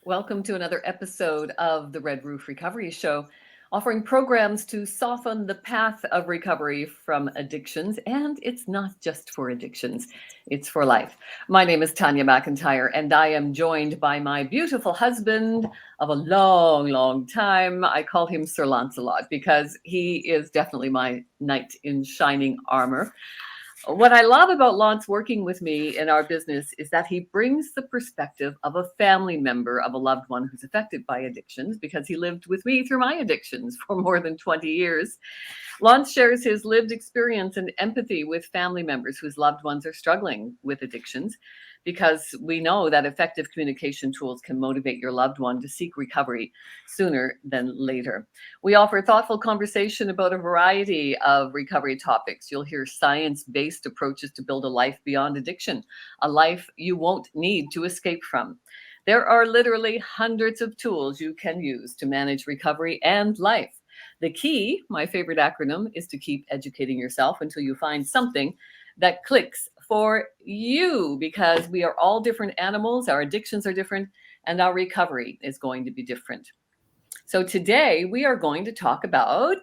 Welcome to another episode of the Red Roof Recovery Show, offering programs to soften the path of recovery from addictions. And it's not just for addictions, it's for life. My name is Tanya McIntyre, and I am joined by my beautiful husband of a long, long time. I call him Sir Lancelot because he is definitely my knight in shining armor. What I love about Lance working with me in our business is that he brings the perspective of a family member of a loved one who's affected by addictions because he lived with me through my addictions for more than 20 years. Lance shares his lived experience and empathy with family members whose loved ones are struggling with addictions because we know that effective communication tools can motivate your loved one to seek recovery sooner than later. We offer thoughtful conversation about a variety of recovery topics. You'll hear science-based approaches to build a life beyond addiction, a life you won't need to escape from. There are literally hundreds of tools you can use to manage recovery and life. The key, my favorite acronym, is to keep educating yourself until you find something that clicks for you because we are all different animals, our addictions are different, and our recovery is going to be different. So today we are going to talk about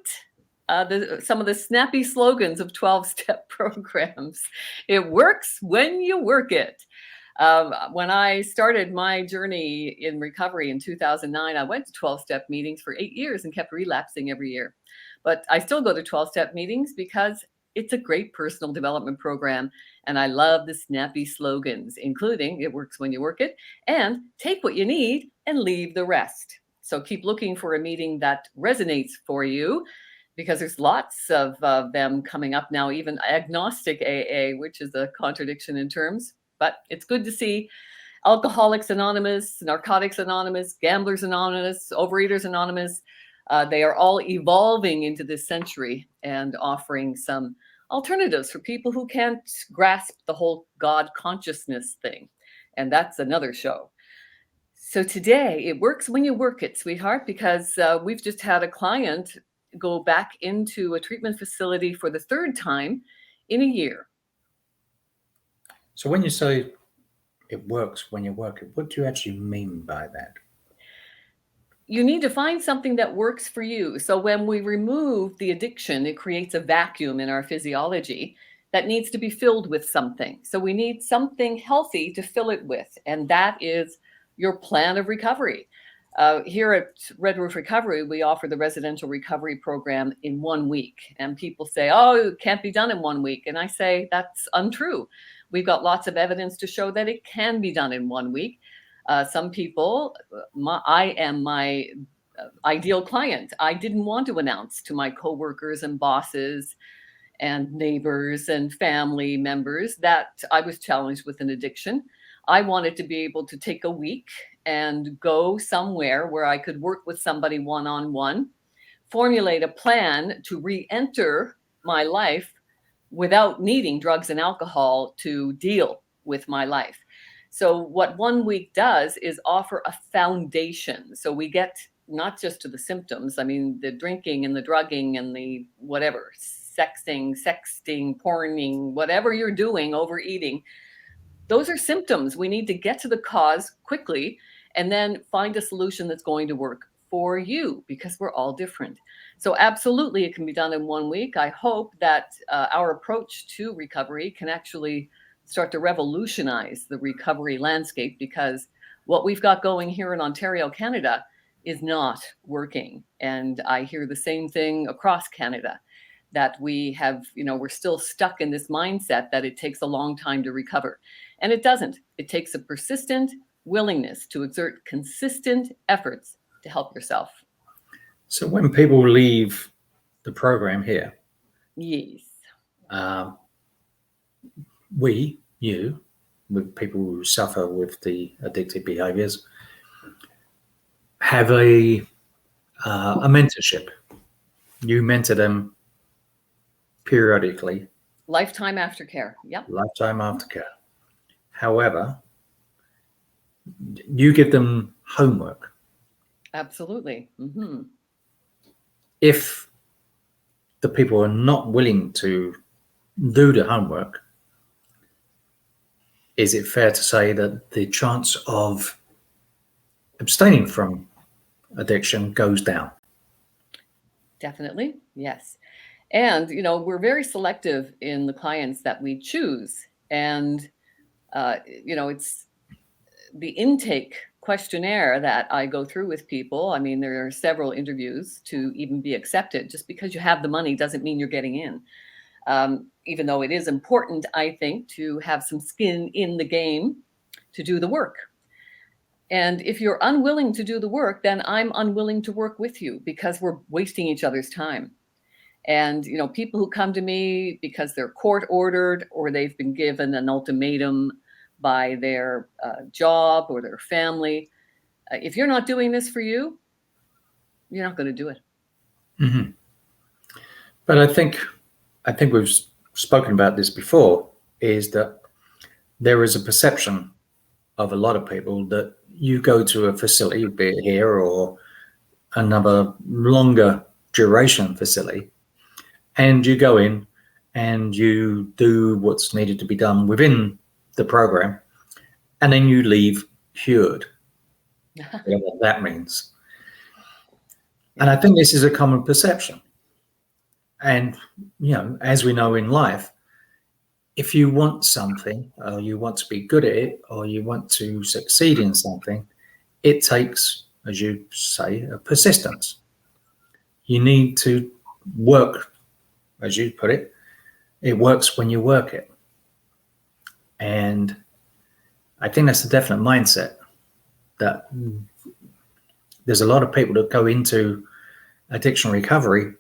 some of the snappy slogans of 12-step programs. It works when you work it. When I started my journey in recovery in 2009, I went to 12-step meetings for 8 years and kept relapsing every year. But I still go to 12-step meetings because it's a great personal development program. And I love the snappy slogans, including "it works when you work it" and "take what you need and leave the rest." So keep looking for a meeting that resonates for you because there's lots of them coming up now, even agnostic AA, which is a contradiction in terms. But it's good to see Alcoholics Anonymous, Narcotics Anonymous, Gamblers Anonymous, Overeaters Anonymous. They are all evolving into this century and offering some alternatives for people who can't grasp the whole God consciousness thing. And that's another show. So today, it works when you work it, sweetheart, because we've just had a client go back into a treatment facility for the third time in a year. So when you say it works when you work it, what do you actually mean by that? You need to find something that works for you. So when we remove the addiction, it creates a vacuum in our physiology that needs to be filled with something. So we need something healthy to fill it with, and that is your plan of recovery. Here at Red Roof Recovery, we offer the residential recovery program in 1 week. And people say, "Oh, it can't be done in 1 week." And I say, that's untrue. We've got lots of evidence to show that it can be done in 1 week. Some people, I am my ideal client. I didn't want to announce to my coworkers and bosses and neighbors and family members that I was challenged with an addiction. I wanted to be able to take a week and go somewhere where I could work with somebody one-on-one, formulate a plan to re-enter my life without needing drugs and alcohol to deal with my life. So what 1 week does is offer a foundation. So we get not just to the symptoms, I mean, the drinking and the drugging and the whatever, sexting, porning, whatever you're doing, overeating, those are symptoms. We need to get to the cause quickly and then find a solution that's going to work for you because we're all different. So absolutely, it can be done in 1 week. I hope that our approach to recovery can actually start to revolutionize the recovery landscape because what we've got going here in Ontario, Canada, is not working. And I hear the same thing across Canada, that we have, we're still stuck in this mindset that it takes a long time to recover. And it doesn't. It takes a persistent willingness to exert consistent efforts to help yourself. So when people leave the program here, Yes. you, with people who suffer with the addictive behaviors, have a mentorship. You mentor them periodically. Lifetime aftercare. Yep. Lifetime aftercare. However, you give them homework. Absolutely. Mm-hmm. If the people are not willing to do the homework, is it fair to say that the chance of abstaining from addiction goes down. Definitely, yes. And we're very selective in the clients that we choose, and it's the intake questionnaire that I go through with people. I mean, there are several interviews to even be accepted. Just because you have the money doesn't mean you're getting in. Even though it is important, I think, to have some skin in the game to do the work. And if you're unwilling to do the work, then I'm unwilling to work with you, because we're wasting each other's time. And people who come to me because they're court ordered, or they've been given an ultimatum by their job or their family, if you're not doing this for you, you're not going to do it. Mm-hmm. But I think we've spoken about this before, is that there is a perception of a lot of people that you go to a facility, be it here or another longer duration facility, and you go in and you do what's needed to be done within the program, and then you leave cured, whatever that means. And I think this is a common perception. And, as we know in life, if you want something, or you want to be good at it, or you want to succeed in something, it takes, as you say, a persistence. You need to work, as you put it. It works when you work it. And I think that's a definite mindset, that there's a lot of people that go into addiction recovery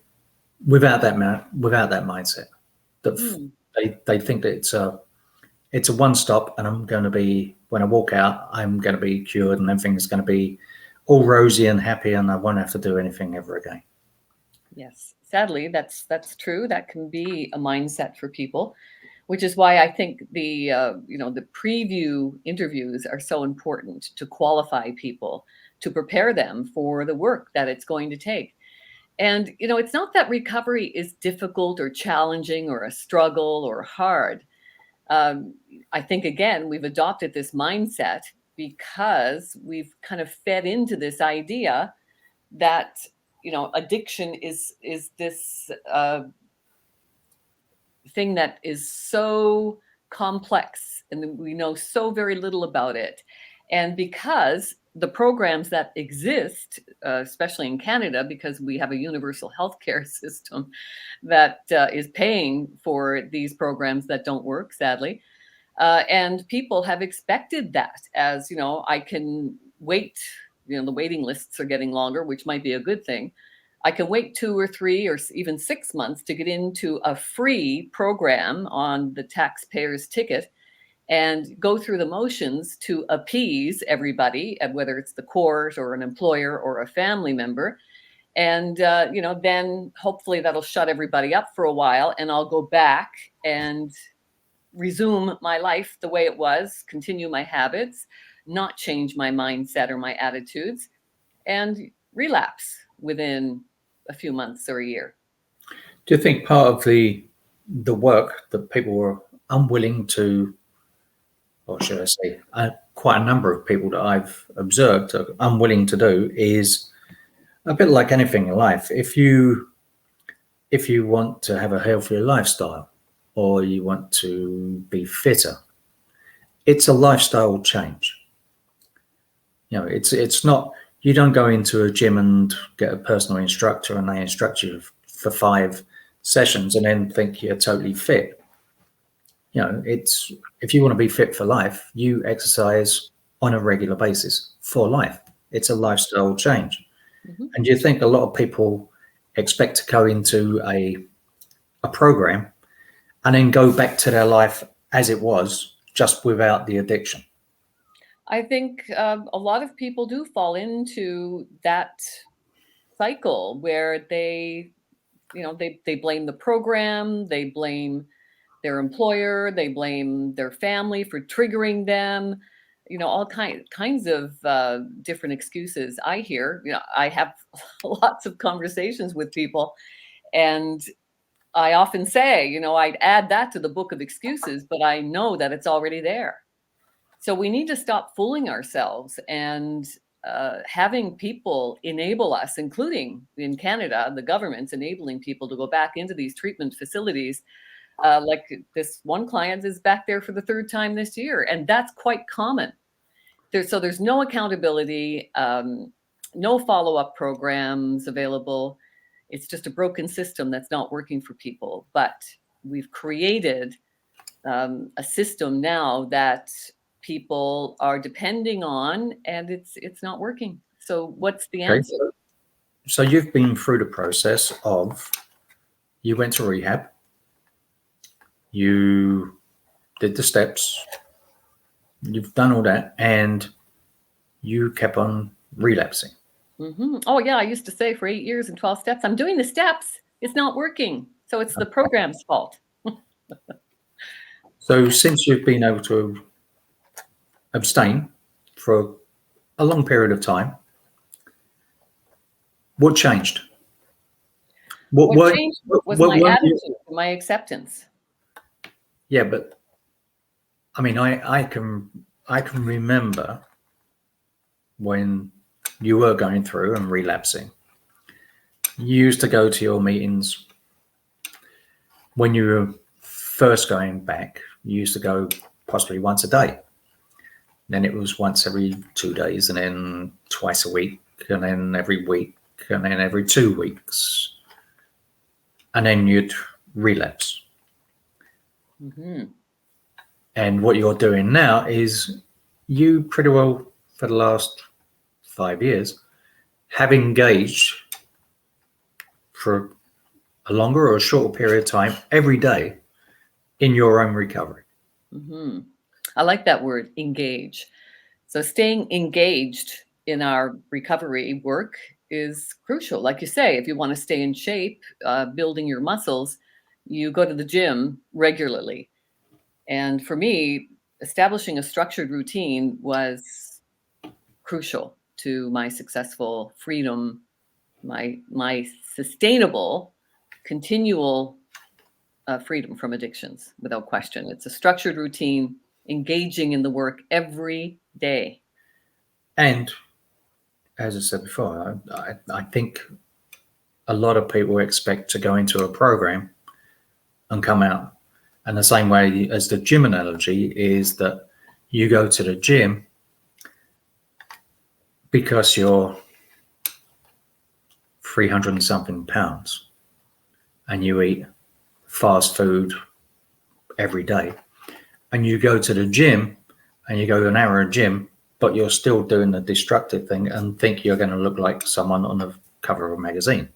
without that mindset. That they think that it's a one stop, and I'm going to be, when I walk out, I'm going to be cured, and everything's going to be all rosy and happy, and I won't have to do anything ever again. Yes, sadly, that's true. That can be a mindset for people, which is why I think the the preview interviews are so important, to qualify people, to prepare them for the work that it's going to take. And it's not that recovery is difficult or challenging or a struggle or hard. I think, again, we've adopted this mindset because we've kind of fed into this idea that addiction is this thing that is so complex, and we know so very little about it. And because the programs that exist, especially in Canada, because we have a universal healthcare system that is paying for these programs that don't work, sadly, and people have expected that, as I can wait. The waiting lists are getting longer, which might be a good thing. I can wait 2 or 3 or even 6 months to get into a free program on the taxpayer's ticket and go through the motions to appease everybody, whether it's the court or an employer or a family member. And, then hopefully that'll shut everybody up for a while, and I'll go back and resume my life the way it was, continue my habits, not change my mindset or my attitudes, and relapse within a few months or a year. Do you think part of the work that people were unwilling to, or should I say, quite a number of people that I've observed are unwilling to do, is a bit like anything in life. If you want to have a healthier lifestyle, or you want to be fitter, it's a lifestyle change. It's not, you don't go into a gym and get a personal instructor and they instruct you for 5 sessions and then think you're totally fit. It's, if you want to be fit for life, you exercise on a regular basis for life. It's a lifestyle change. Mm-hmm. And you think a lot of people expect to go into a program and then go back to their life as it was, just without the addiction? I think a lot of people do fall into that cycle where they blame the program, they blame their employer, they blame their family for triggering them, all kinds of different excuses I hear. I have lots of conversations with people, and I often say, I'd add that to the book of excuses, but I know that it's already there. So we need to stop fooling ourselves and having people enable us, including in Canada, the government's enabling people to go back into these treatment facilities. Like this one client is back there for the third time this year, and that's quite common. There's no accountability, no follow-up programs available. It's just a broken system that's not working for people. But we've created a system now that people are depending on, and it's not working. So what's the Okay. answer? So you've been through the process of, you went to rehab, you did the steps, you've done all that, and you kept on relapsing. Oh yeah, I used to say for 8 years and 12 steps, I'm doing the steps. It's not working. So it's the program's fault. So since you've been able to abstain for a long period of time, what changed? What changed was my weren't you- attitude, my acceptance. Yeah, but I mean, I can remember when you were going through and relapsing. You used to go to your meetings when you were first going back. You used to go possibly once a day. Then it was once every 2 days, and then twice a week, and then every week, and then every 2 weeks, and then you'd relapse. And what you're doing now is, you pretty well for the last 5 years have engaged for a longer or a shorter period of time every day in your own recovery. I like that word, engage. So staying engaged in our recovery work is crucial. Like you say, if you want to stay in shape, building your muscles, you go to the gym regularly. And for me, establishing a structured routine was crucial to my successful freedom, my sustainable, continual freedom from addictions, without question. It's a structured routine, engaging in the work every day. And as I said before, I think a lot of people expect to go into a program and come out. And the same way as the gym analogy is that you go to the gym because you're 300 and something pounds and you eat fast food every day. And you go to the gym and you go an hour at gym, but you're still doing the destructive thing and think you're going to look like someone on the cover of a magazine.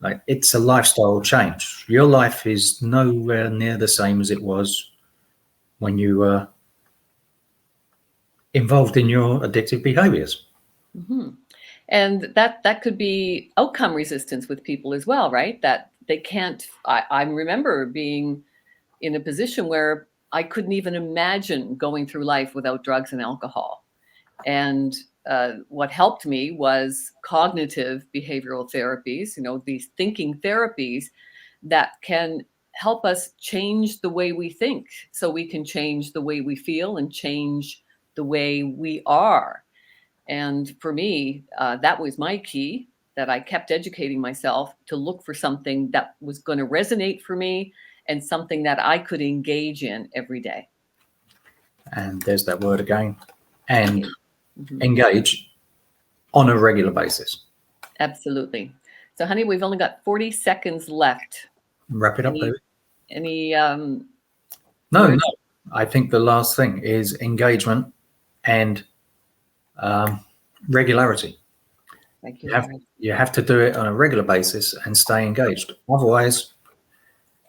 Like, it's a lifestyle change. Your life is nowhere near the same as it was when you were involved in your addictive behaviors. And that could be outcome resistance with people as well, right? That they can't. I remember being in a position where I couldn't even imagine going through life without drugs and alcohol. And what helped me was cognitive behavioral therapies, these thinking therapies that can help us change the way we think, so we can change the way we feel and change the way we are. And for me, that was my key, that I kept educating myself to look for something that was going to resonate for me and something that I could engage in every day. And there's that word again. And engage on a regular basis. Absolutely. So, honey, we've only got 40 seconds left. Wrap it up, baby. Any No. I think the last thing is engagement and regularity. Thank you. You have to do it on a regular basis and stay engaged. Otherwise,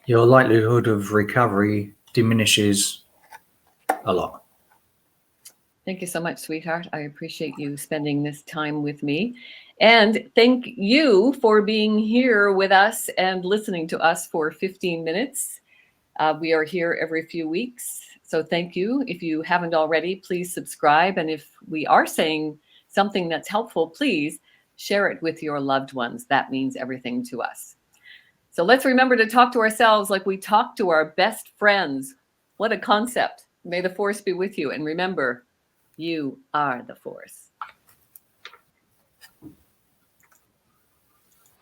your likelihood of recovery diminishes a lot. Thank you so much, sweetheart. I appreciate you spending this time with me. And thank you for being here with us and listening to us for 15 minutes. We are here every few weeks. So thank you. If you haven't already, please subscribe. And if we are saying something that's helpful, please share it with your loved ones. That means everything to us. So let's remember to talk to ourselves like we talk to our best friends. What a concept. May the force be with you. And remember, You are the force.